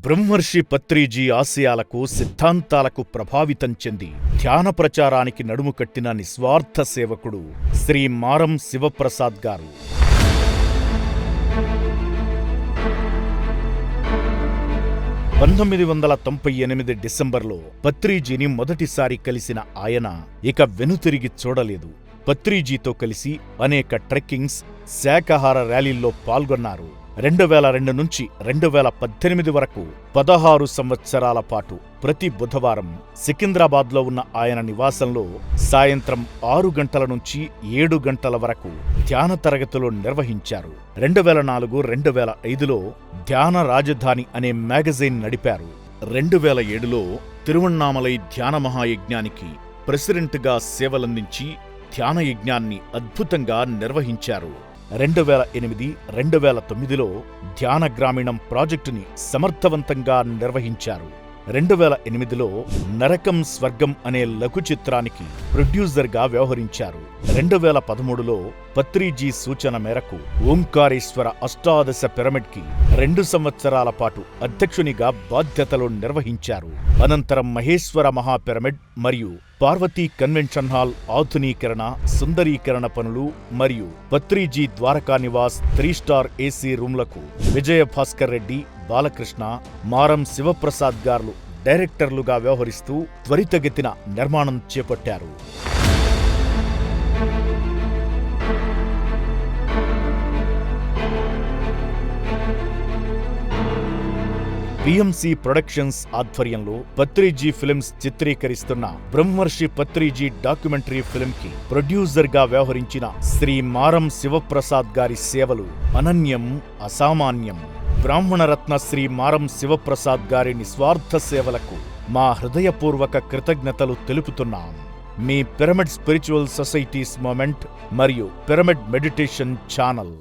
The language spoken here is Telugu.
బ్రహ్మర్షి పత్రిజీ ఆశయాలకు, సిద్ధాంతాలకు ప్రభావితం చెంది ధ్యాన ప్రచారానికి నడుము కట్టిన నిస్వార్థ సేవకుడు శ్రీ మారం శివప్రసాద్ గారు. డిసెంబర్లో పత్రిజీని మొదటిసారి కలిసిన ఆయన ఇక వెనుతిరిగి చూడలేదు. పత్రిజీతో కలిసి అనేక ట్రెక్కింగ్స్, శాకాహార ర్యాలీల్లో పాల్గొన్నారు. 2002 నుంచి 2018 వరకు 16 సంవత్సరాల పాటు ప్రతి బుధవారం సికింద్రాబాద్లో ఉన్న ఆయన నివాసంలో సాయంత్రం 6 గంటల నుంచి 7 గంటల వరకు ధ్యాన తరగతులు నిర్వహించారు. 2004-2005లో ధ్యాన రాజధాని అనే మ్యాగజైన్ నడిపారు. 2007లో తిరువణ్ణామలై ధ్యాన మహాయజ్ఞానికి ప్రెసిడెంట్గా సేవలందించి ధ్యాన యజ్ఞాన్ని అద్భుతంగా నిర్వహించారు. 2008-2009లో ధ్యాన గ్రామీణం ప్రాజెక్టుని సమర్థవంతంగా నిర్వహించారు. 2008లో నరకం స్వర్గం అనే లఘు చిత్రానికి ప్రొడ్యూసర్గా వ్యవహరించారు. 2013లో పత్రిజీ సూచన మేరకు ఓంకారేశ్వర అష్టాదశ పిరమిడ్కి 2 సంవత్సరాల పాటు అధ్యక్షునిగా బాధ్యతలు నిర్వహించారు. అనంతరం మహేశ్వర మహాపిరమిడ్ మరియు పార్వతీ కన్వెన్షన్ హాల్ ఆధునీకరణ, సుందరీకరణ పనులు మరియు పత్రిజీ ద్వారకా నివాస్ 3 స్టార్ ఏసీ రూమ్లకు విజయభాస్కర్ రెడ్డి, బాలకృష్ణ, మారం శివప్రసాద్ గారు డైరెక్టర్లుగా వ్యవహరిస్తూ త్వరితగతిన నిర్మాణం చేపట్టారు. పిఎంసి ప్రొడక్షన్స్ ఆధ్వర్యంలో పత్రిజీ ఫిల్మ్స్ చిత్రీకరిస్తున్న బ్రహ్మర్షి పత్రిజీ డాక్యుమెంటరీ ఫిల్మ్కి ప్రొడ్యూసర్గా వ్యవహరించిన శ్రీ మారం శివప్రసాద్ గారి సేవలు అనన్యం, అసామాన్యం. బ్రాహ్మణరత్న శ్రీ మారం శివప్రసాద్ గారి నిస్వార్థ సేవలకు మా హృదయపూర్వక కృతజ్ఞతలు తెలుపుతున్నాం. మీ పిరమిడ్ స్పిరిచువల్ సొసైటీస్ మూమెంట్ మరియు పిరమిడ్ మెడిటేషన్ ఛానల్.